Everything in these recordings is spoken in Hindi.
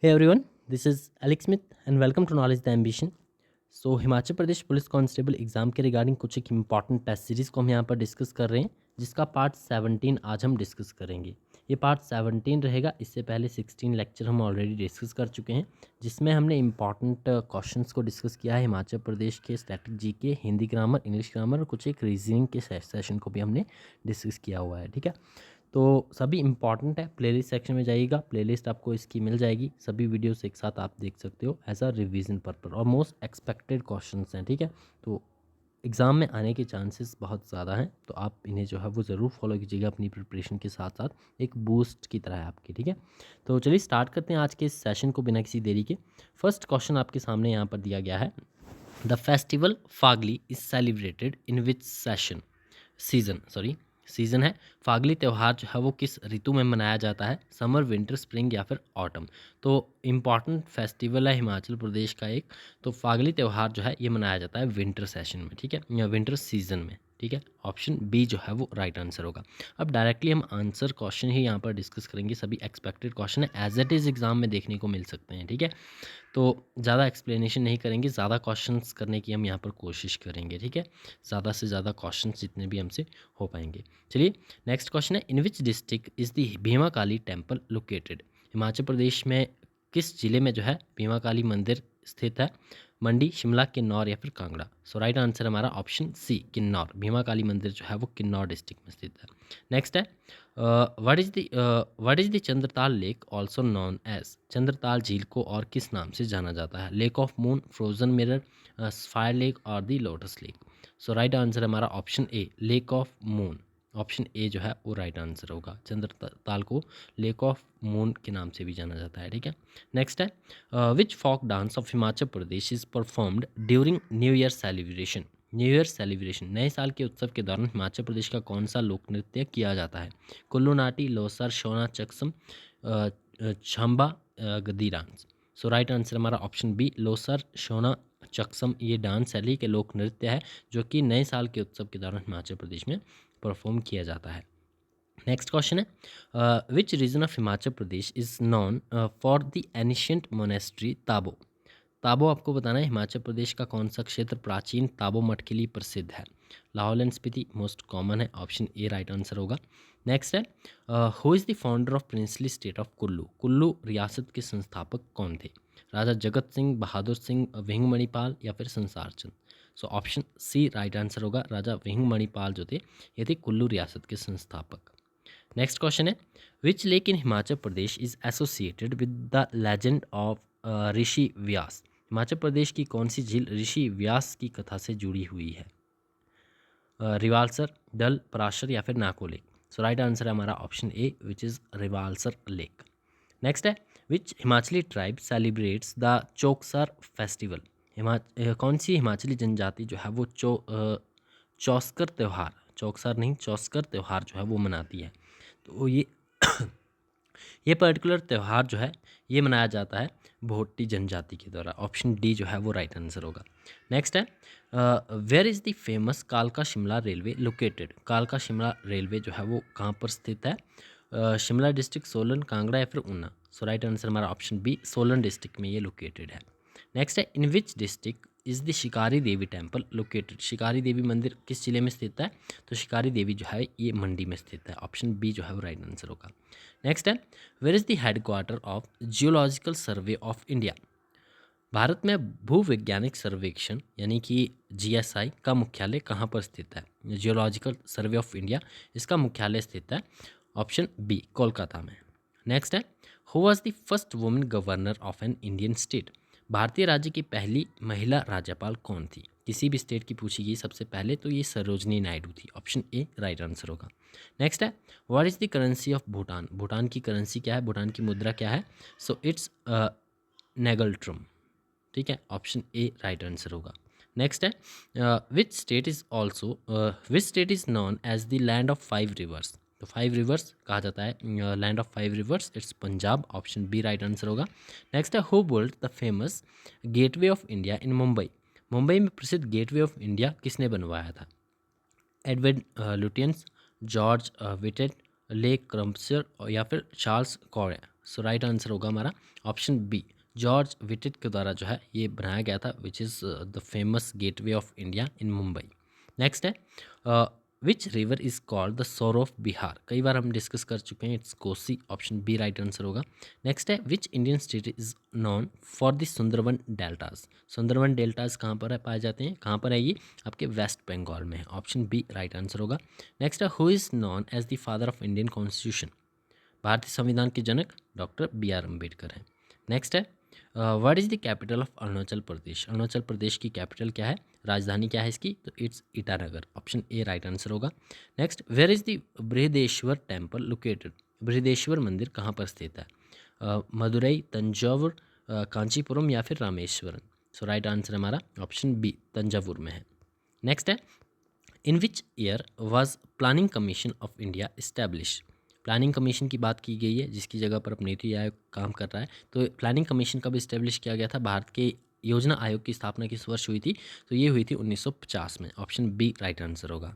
Hey everyone, this is Alex Smith and welcome to Knowledge the Ambition. So Himachal Pradesh police constable exam के रिगार्डिंग कुछ एक इम्पॉर्टेंट टेस्ट सीरीज़ को हम यहाँ पर डिस्कस कर रहे हैं, जिसका पार्ट 17 आज हम डिस्कस करेंगे। ये पार्ट 17 रहेगा। इससे पहले 16 लेक्चर हम ऑलरेडी डिस्कस कर चुके हैं, जिसमें हमने इम्पॉर्टेंट क्वेश्चंस को डिस्कस किया है। हिमाचल प्रदेश के static GK, Hindi grammar, English grammar और कुछ एक रीजनिंग के सेशन को भी हमने डिस्कस किया हुआ है। ठीक है, तो सभी इंपॉर्टेंट है। प्लेलिस्ट सेक्शन में जाइएगा, प्लेलिस्ट आपको इसकी मिल जाएगी। सभी वीडियोस एक साथ आप देख सकते हो एज अ रिवीजन पर्पस और मोस्ट एक्सपेक्टेड क्वेश्चंस हैं। ठीक है, तो एग्ज़ाम में आने के चांसेस बहुत ज़्यादा हैं, तो आप इन्हें जो है वो ज़रूर फॉलो कीजिएगा अपनी प्रिपरेशन के साथ साथ। एक बूस्ट की तरह है आपकी। ठीक है, तो चलिए स्टार्ट करते हैं आज के इस सेशन को बिना किसी देरी के। फर्स्ट क्वेश्चन आपके सामने यहाँ पर दिया गया है। The festival Phagli is celebrated in which season है। फागली त्यौहार जो है वो किस ऋतु में मनाया जाता है? समर, विंटर, स्प्रिंग या फिर ऑटम। तो इम्पॉर्टेंट फेस्टिवल है हिमाचल प्रदेश का एक। तो फागली त्यौहार जो है ये मनाया जाता है विंटर सेशन में। ठीक है, या विंटर सीजन में। ठीक है, ऑप्शन बी जो है वो राइट आंसर होगा। अब डायरेक्टली हम आंसर क्वेश्चन ही यहाँ पर डिस्कस करेंगे। सभी एक्सपेक्टेड क्वेश्चन है, एज इट इज़ एग्जाम में देखने को मिल सकते हैं। ठीक है, तो ज़्यादा एक्सप्लेनेशन नहीं करेंगे, ज़्यादा क्वेश्चंस करने की हम यहाँ पर कोशिश करेंगे। ठीक है, ज़्यादा से ज़्यादा क्वेश्चंस जितने भी हमसे हो पाएंगे। चलिए नेक्स्ट क्वेश्चन है, in which district is the Bhima Kali temple located? Himachal Pradesh में किस जिले में जो है भीमा काली मंदिर स्थित है? मंडी, शिमला, किन्नौर या फिर कांगड़ा। सो राइट आंसर हमारा ऑप्शन सी किन्नौर। भीमा काली मंदिर जो है वो किन्नौर डिस्ट्रिक्ट में स्थित है। नेक्स्ट है, what is the Chandratal lake also known as? Chandratal झील को और किस नाम से जाना जाता है? Lake of moon, frozen mirror, fire lake और the lotus lake. So right answer हमारा option A lake of moon. Option A जो है वो राइट आंसर होगा। चंद्रताल को लेक ऑफ मून के नाम से भी जाना जाता है। ठीक है, नेक्स्ट है, which folk dance of Himachal Pradesh is performed during new year celebration? New year celebration, नए साल के उत्सव के दौरान हिमाचल प्रदेश का कौन सा लोक नृत्य किया जाता है? कुल्लू नाटी, लोसर, शोना, चकसम, छम्बा, गद्दी डांस। सो राइट आंसर हमारा ऑप्शन बी लोसर, शोना, चकसम। ये डांस शैली के लोक नृत्य है जो कि नए साल के उत्सव के दौरान हिमाचल प्रदेश में परफॉर्म किया जाता है। नेक्स्ट क्वेश्चन है, which region of Himachal Pradesh is non for the ancient monastery Tabo? Tabo आपको बताना है हिमाचल प्रदेश का कौन सा क्षेत्र प्राचीन ताबो मठ के लिए प्रसिद्ध है? Lahaul and Spiti most common है। ऑप्शन ए राइट आंसर होगा। नेक्स्ट है, who is the founder of princely state of Kullu? Kullu रियासत के संस्थापक कौन थे? राजा जगत सिंह, बहादुर सिंह, विंग मणिपाल या फिर Sansar Chand. So option C right answer होगा। राजा विंग मणिपाल जो थे ये थे कुल्लू रियासत के संस्थापक। नेक्स्ट क्वेश्चन है, which lake in Himachal Pradesh is associated with the legend of Rishi Vyas? Himachal Pradesh की कौन सी झील ऋषि व्यास की कथा से जुड़ी हुई है? रिवाल्सर, डल, पराशर या फिर Nako lake. So right answer है हमारा option A which is Rewalsar lake. Next है, which Himachali tribe celebrates the Chaukasar festival? कौन सी हिमाचली जनजाति जो है वो चौस्कर त्यौहार, चौकसर नहीं चौस्कर त्यौहार जो है वो मनाती है? तो ये पर्टिकुलर त्यौहार जो है ये मनाया जाता है भोटी जनजाति के द्वारा। ऑप्शन डी जो है वो राइट आंसर होगा। नेक्स्ट है, वेयर इज़ द फेमस कालका शिमला रेलवे लोकेटेड? कालका शिमला रेलवे जो है वो कहाँ पर स्थित है? शिमला डिस्ट्रिक्ट, सोलन, कांगड़ा या फिर ऊना। सो राइट आंसर हमारा ऑप्शन बी सोलन डिस्ट्रिक्ट में ये लोकेटेड है। नेक्स्ट है, in which district is the शिकारी देवी टेम्पल लोकेटेड? शिकारी देवी मंदिर किस जिले में स्थित है? तो शिकारी देवी जो है ये मंडी में स्थित है। ऑप्शन बी जो है वो राइट आंसर होगा। नेक्स्ट है, where is the headquarter of geological survey of India? भारत में भूवैज्ञानिक सर्वेक्षण यानी कि जीएसआई का मुख्यालय कहाँ पर स्थित है? जियोलॉजिकल सर्वे ऑफ इंडिया इसका मुख्यालय स्थित है ऑप्शन बी कोलकाता में। नेक्स्ट है, who was the first women governor of an Indian state? भारतीय राज्य की पहली महिला राज्यपाल कौन थी? किसी भी स्टेट की पूछी गई सबसे पहले तो ये सरोजनी नायडू थी। ऑप्शन ए राइट आंसर होगा। नेक्स्ट है, what is the currency of Bhutan? Bhutan की करेंसी क्या है, भूटान की मुद्रा क्या है? So it's ngultrum. ठीक है, ऑप्शन ए राइट आंसर होगा। नेक्स्ट है, which state is known as the land of 5 rivers? तो 5 रिवर्स कहा जाता है land of 5 rivers, it's Punjab. Option B right answer होगा। नेक्स्ट है, who built the famous gateway of India in Mumbai? Mumbai में प्रसिद्ध गेटवे ऑफ इंडिया किसने बनवाया था? एडवर्ड लुटियंस, जॉर्ज विटेट, लेक क्रम्पसर या फिर Charles Correa. So right answer होगा हमारा ऑप्शन बी, जॉर्ज विटेट के द्वारा जो है ये बनाया गया था, which is the famous gateway of India in Mumbai. Next है which river is called the sorrow of Bihar, कई बार हम डिस्कस कर चुके हैं, it's Kosi, option B right answer होगा। नेक्स्ट है which Indian state is known for the Sundarban deltas, Sundarban deltas कहाँ पर है पाए जाते हैं, कहाँ पर है ये, आपके वेस्ट बंगाल में है, ऑप्शन बी राइट आंसर होगा। नेक्स्ट है who is known as the father of Indian constitution, भारतीय संविधान के जनक डॉक्टर बी आर अम्बेडकर हैं। नेक्स्ट है what is the capital of Arunachal Pradesh, Arunachal Pradesh की कैपिटल क्या है, राजधानी क्या है इसकी, तो it's Itanagar, option A right answer होगा। Next where is the Brihadeeswara temple located, Brihadeeswara मंदिर कहाँ पर स्थित है, मदुरई, तंजावुर, कांचीपुरम या फिर रामेश्वरम। सो राइट आंसर हमारा ऑप्शन बी तंजावुर में है। नेक्स्ट है in which year was planning commission of India establish, planning commission की बात की गई है जिसकी जगह पर अब नीति आयोग काम कर रहा है, तो प्लानिंग कमीशन कब इस्टेब्लिश किया गया था, भारत के योजना आयोग की स्थापना किस वर्ष हुई थी, तो ये हुई थी 1950 में, ऑप्शन बी राइट आंसर होगा।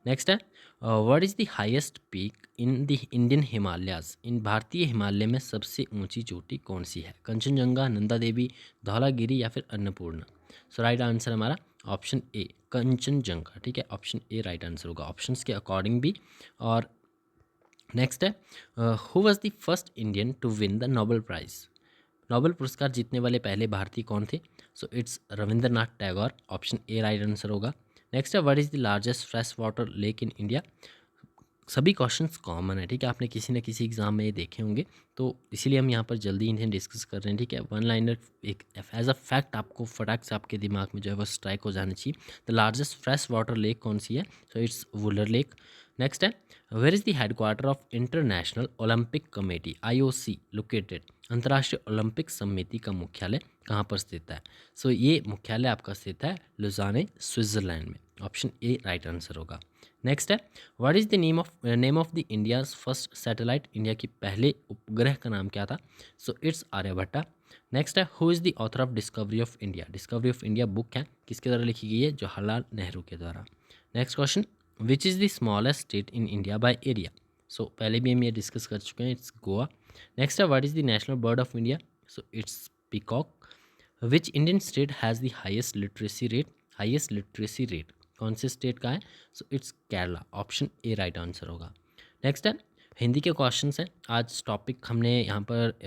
नेक्स्ट है what is the highest peak in the Indian Himalayas, इन भारतीय हिमालय में सबसे ऊंची चोटी कौन सी है, कंचनजंगा, नंदा देवी, धौलागिरी या फिर अन्नपूर्णा। सो राइट आंसर हमारा ऑप्शन ए कंचनजंगा, ठीक है, ऑप्शन ए राइट आंसर होगा ऑप्शंस के अकॉर्डिंग भी। और नेक्स्ट है who was the first Indian to win the Nobel prize, Nobel पुरस्कार जीतने वाले पहले भारतीय कौन थे, so it's Rabindranath Tagore, option A right answer होगा। नेक्स्ट है what is the largest fresh water lake in India, सभी क्वेश्चंस कॉमन है, ठीक है, आपने किसी न किसी एग्जाम में ये देखे होंगे, तो इसीलिए हम यहाँ पर जल्दी इन्हें डिस्कस कर रहे हैं, ठीक है, वन लाइनर एक एज अ फैक्ट आपको फटाक से आपके दिमाग में जो है वो स्ट्राइक हो जाना चाहिए। The largest fresh water lake कौन सी है, so it's Wular lake. Next है where is the headquarter of International Olympic Committee IOC located, अंतर्राष्ट्रीय ओलंपिक समिति का मुख्यालय कहाँ पर स्थित है, सो ये मुख्यालय आपका स्थित है लुजाने, स्विट्ज़रलैंड में, ऑप्शन ए राइट आंसर होगा। नेक्स्ट है what is the name of the India's first satellite, India की पहले उपग्रह का नाम क्या था, सो इट्स आर्यभट्टा। नेक्स्ट है who is the author of discovery of India, discovery of India book है किसके द्वारा लिखी गई है, जवाहरलाल नेहरू के द्वारा। Next question which is the smallest state in India by area, so पहले भी हम ये डिस्कस कर चुके हैं, इट्स गोवा। नेक्स्ट है what is the national bird of India, so it's peacock. Which Indian state has the highest literacy rate, highest literacy rate कौन से स्टेट का है, so it's Kerala, option A right answer होगा। नेक्स्ट है हिंदी के क्वेश्चंस हैं, आज टॉपिक हमने यहाँ पर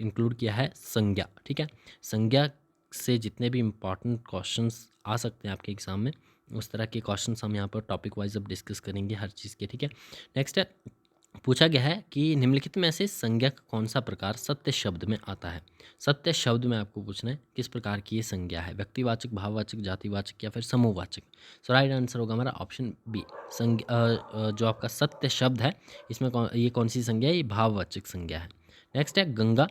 इंक्लूड किया है संज्ञा, ठीक है, संज्ञा से जितने भी इम्पॉर्टेंट क्वेश्चंस आ सकते हैं आपके एग्जाम में, उस तरह के क्वेश्चंस हम यहाँ पर टॉपिक वाइज अब डिस्कस करेंगे हर चीज़ के, ठीक है। नेक्स्ट है पूछा गया है कि निम्नलिखित में से संज्ञा का कौन सा प्रकार सत्य शब्द में आता है, सत्य शब्द में आपको पूछना है किस प्रकार की ये संज्ञा है, व्यक्तिवाचक, भाववाचक, जातिवाचक या फिर समूहवाचक। सो राइट आंसर होगा हमारा ऑप्शन बी, जो आपका सत्य शब्द है इसमें ये कौन सी संज्ञा है, ये भाववाचक संज्ञा है। नेक्स्ट है गंगा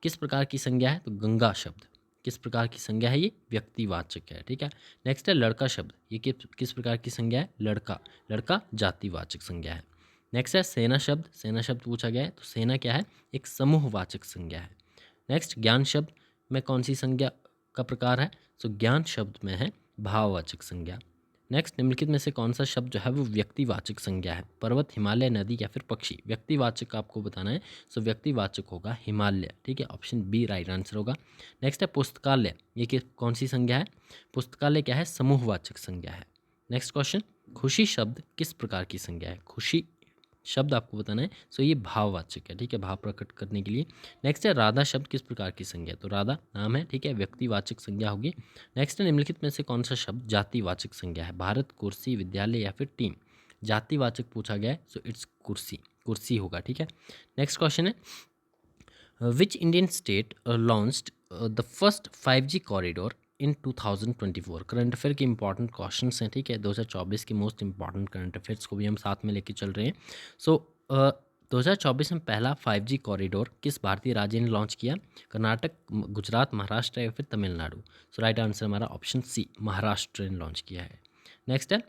किस प्रकार की संज्ञा है, तो गंगा शब्द किस प्रकार की संज्ञा है, ये व्यक्तिवाचक है, ठीक है। नेक्स्ट है लड़का शब्द, ये किस प्रकार की संज्ञा है, लड़का, लड़का जातिवाचक संज्ञा है। नेक्स्ट है सेना शब्द, सेना शब्द पूछा गया है, तो सेना क्या है, एक समूहवाचक संज्ञा है। नेक्स्ट ज्ञान शब्द में कौन सी संज्ञा का प्रकार है, सो ज्ञान शब्द में है भाववाचक संज्ञा। नेक्स्ट निम्नलिखित में से कौन सा शब्द जो है वो व्यक्तिवाचक संज्ञा है, पर्वत, हिमालय, नदी या फिर पक्षी, व्यक्तिवाचक आपको बताना है, सो व्यक्तिवाचक होगा हिमालय, ठीक है, ऑप्शन बी राइट आंसर होगा। नेक्स्ट है पुस्तकालय, ये कौन सी संज्ञा है, पुस्तकालय क्या है, समूहवाचक संज्ञा है। नेक्स्ट क्वेश्चन खुशी शब्द किस प्रकार की संज्ञा है, खुशी शब्द आपको बताना है, सो ये भाववाचक है, ठीक है, भाव प्रकट करने के लिए। नेक्स्ट है राधा शब्द किस प्रकार की संज्ञा, तो राधा नाम है, ठीक है, व्यक्तिवाचक संज्ञा होगी। नेक्स्ट है निम्नलिखित में से कौन सा शब्द जातिवाचक संज्ञा है, भारत, कुर्सी, विद्यालय या फिर टीम, जातिवाचक पूछा गया है, सो इट्स कुर्सी, कुर्सी होगा, ठीक है। नेक्स्ट क्वेश्चन है which Indian state launched the first 5G corridor in 2024, current affair के इंपॉर्टेंट क्वेश्चंस हैं, ठीक है, 2024 के मोस्ट इंपॉर्टेंट करंट अफेयर्स को भी हम साथ में लेके चल रहे हैं। सो 2024 में पहला 5G कॉरिडोर किस भारतीय राज्य ने लॉन्च किया, कर्नाटक, गुजरात, महाराष्ट्र या फिर तमिलनाडु। सो राइट आंसर हमारा ऑप्शन सी, महाराष्ट्र ने लॉन्च किया है। नेक्स्ट है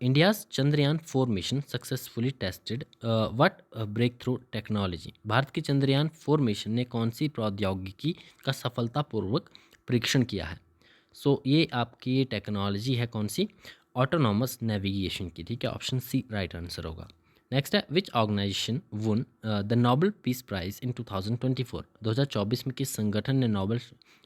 India's Chandrayaan 4 mission successfully tested what breakthrough technology, Bharat के चंद्रयान 4 मिशन ने कौन सी प्रौद्योगिकी का सफलतापूर्वक परीक्षण किया है, सो ये आपकी टेक्नोलॉजी है कौन सी, ऑटोनॉमस नेविगेशन की, ठीक है, ऑप्शन सी राइट आंसर होगा। नेक्स्ट है which organisation won the Nobel peace prize in 2024। 2024 में किस संगठन ने नोबेल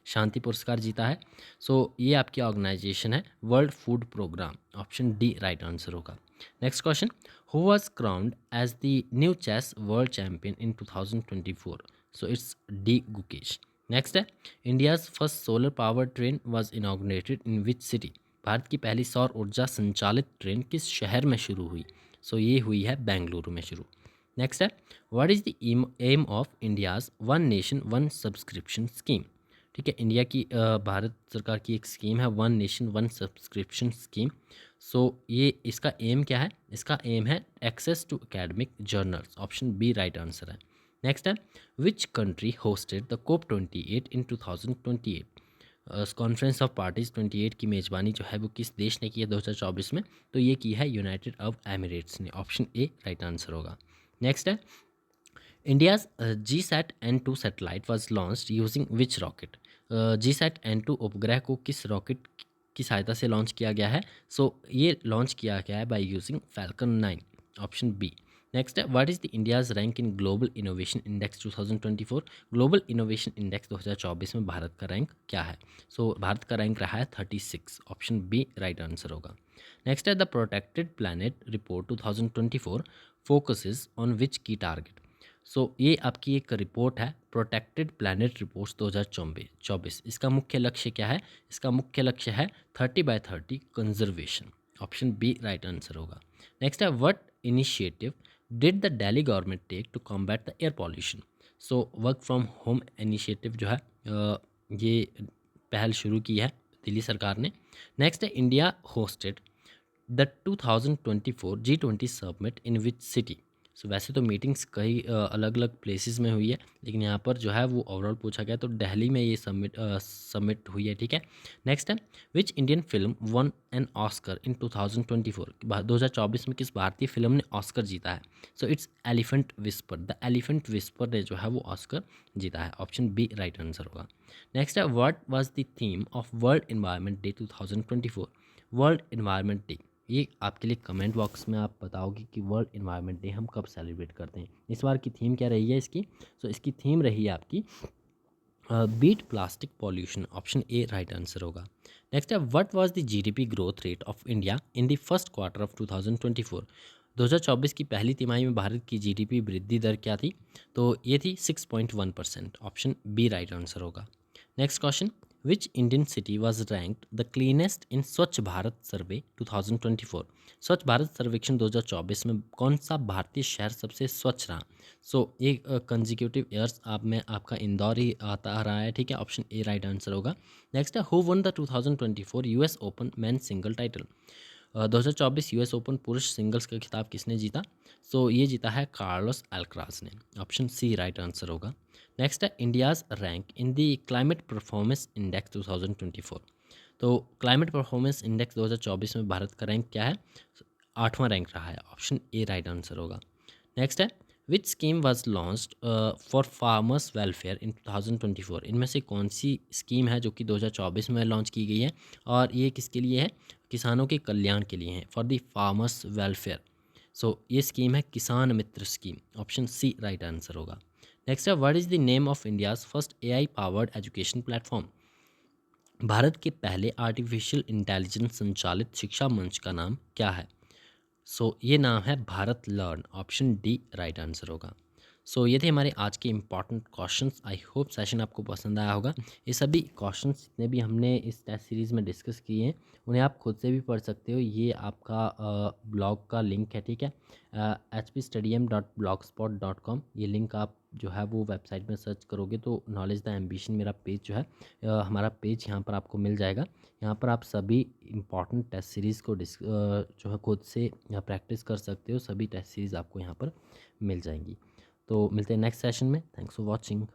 शांति पुरस्कार जीता है? सो ये आपकी ऑर्गेनाइजेशन है world food programme. Option D right answer होगा। Next question, who was crowned as the new chess world champion in 2024? So it's D Gukesh. Next है India's first solar power train was inaugurated in which city? Bharat की पहली सौर ऊर्जा संचालित ट्रेन किस शहर में शुरू हुई? सो ये हुई है बेंगलुरु में शुरू। नेक्स्ट है what is the aim of India's one nation one subscription scheme? ठीक है, इंडिया की भारत सरकार की एक स्कीम है one nation one subscription scheme. So ये इसका एम क्या है? इसका एम है access to academic journals. Option B right answer है। नेक्स्ट है which country hosted the COP 28 in 2028? Conference of parties 28 की मेज़बानी जो है वो किस देश ने की है 2024 में? तो ये की है यूनाइटेड अरब एमिरेट्स ने। ऑप्शन ए राइट आंसर होगा। नेक्स्ट है India's GSAT-N2 satellite was launched using which rocket? GSAT-N2 उपग्रह को किस रॉकेट की सहायता से लॉन्च किया गया है? सो ये लॉन्च किया गया है by using Falcon 9। Option B. Next है what is the India's rank in global innovation index 2024? Global innovation index 2024 में भारत का रैंक क्या है? सो भारत का रैंक रहा है 36। ऑप्शन बी राइट आंसर होगा। नेक्स्ट है the protected planet report 2024 focuses on which की टारगेट? सो ये आपकी एक रिपोर्ट है प्रोटेक्टेड प्लैनेट रिपोर्ट्स 2024। इसका मुख्य लक्ष्य क्या है? इसका मुख्य लक्ष्य है 30/30 conservation. Option B right answer होगा। नेक्स्ट है what initiative did the Delhi government take to combat the air pollution? So work from home initiative जो है ये पहल शुरू की है दिल्ली सरकार ने। नेक्स्ट है India hosted the 2024 G20 summit in which city? So वैसे तो मीटिंग्स कई अलग अलग प्लेसेस में हुई है, लेकिन यहाँ पर जो है वो ओवरऑल पूछा गया तो दिल्ली में ये समिट हुई है। ठीक है। नेक्स्ट है which Indian film won an Oscar in 2024? 2024 में किस भारतीय फिल्म ने ऑस्कर जीता है? So it's elephant whisper. The elephant whisper ने जो है वो ऑस्कर जीता है। ऑप्शन बी राइट आंसर होगा। नेक्स्ट है what was the theme of world environment day 2024? World environment day ये आपके लिए कमेंट बॉक्स में आप बताओगे कि वर्ल्ड एनवायरनमेंट डे हम कब सेलिब्रेट करते हैं। इस बार की थीम क्या रही है इसकी? सो इसकी थीम रही है आपकी beat plastic pollution. Option A right answer होगा। नेक्स्ट है what was the GDP growth rate of India in the first quarter of 2024? 2024 की पहली तिमाही में भारत की जीडीपी वृद्धि दर क्या थी? तो ये थी 6.1%। ऑप्शन बी राइट आंसर होगा। Next question which Indian city was ranked the cleanest in Swachh Bharat सर्वे 2024? स्वच्छ भारत सर्वेक्षण 2024 में कौन सा भारतीय शहर सबसे स्वच्छ रहा? सो एक कंजिक्यूटिव ईयर्स आप में आपका इंदौर ही आता आ रहा है। ठीक है, ऑप्शन ए राइट आंसर होगा। नेक्स्ट है who one the 2024 US open man single title? 2024 US open पुरुष सिंगल्स का खिताब किसने जीता? सो ये जीता है कार्लोस अल्कराज ने। ऑप्शन सी राइट आंसर होगा। नेक्स्ट है India's rank in the climate performance index 2024। तो क्लाइमेट परफॉर्मेंस इंडेक्स 2024 में भारत का रैंक क्या है? 8वां रैंक रहा है। ऑप्शन ए राइट आंसर होगा। नेक्स्ट है विच scheme was launched for farmers welfare इन 2024? इनमें से कौन सी स्कीम है जो कि 2024 में लॉन्च की गई है और ये किसके लिए है? किसानों के कल्याण के लिए है, for the farmers welfare. So ये स्कीम है Kisan Mitra scheme. Option C right answer होगा। नेक्स्ट है what is the name of India's first AI powered education platform? Bharat के पहले आर्टिफिशियल इंटेलिजेंस संचालित शिक्षा मंच का नाम क्या है? सो ये नाम है Bharat learn. Option D right answer होगा। सो ये थे हमारे आज के important questions. I hope session आपको पसंद आया होगा। ये सभी क्वेश्चंस जितने भी हमने इस टेस्ट सीरीज़ में डिस्कस किए हैं उन्हें आप खुद से भी पढ़ सकते हो। ये आपका ब्लॉग का लिंक है। ठीक है, hpstudym.blogspot.com। ये लिंक आप जो है वो वेबसाइट में सर्च करोगे तो नॉलेज द एम्बिशन मेरा पेज जो है हमारा पेज यहाँ पर आपको मिल जाएगा। यहाँ पर आप सभी इम्पॉर्टेंट टेस्ट सीरीज़ को जो है खुद से प्रैक्टिस कर सकते हो। सभी टेस्ट सीरीज़ आपको यहाँ पर मिल जाएंगी। तो मिलते हैं नेक्स्ट सेशन में। Thanks for watching.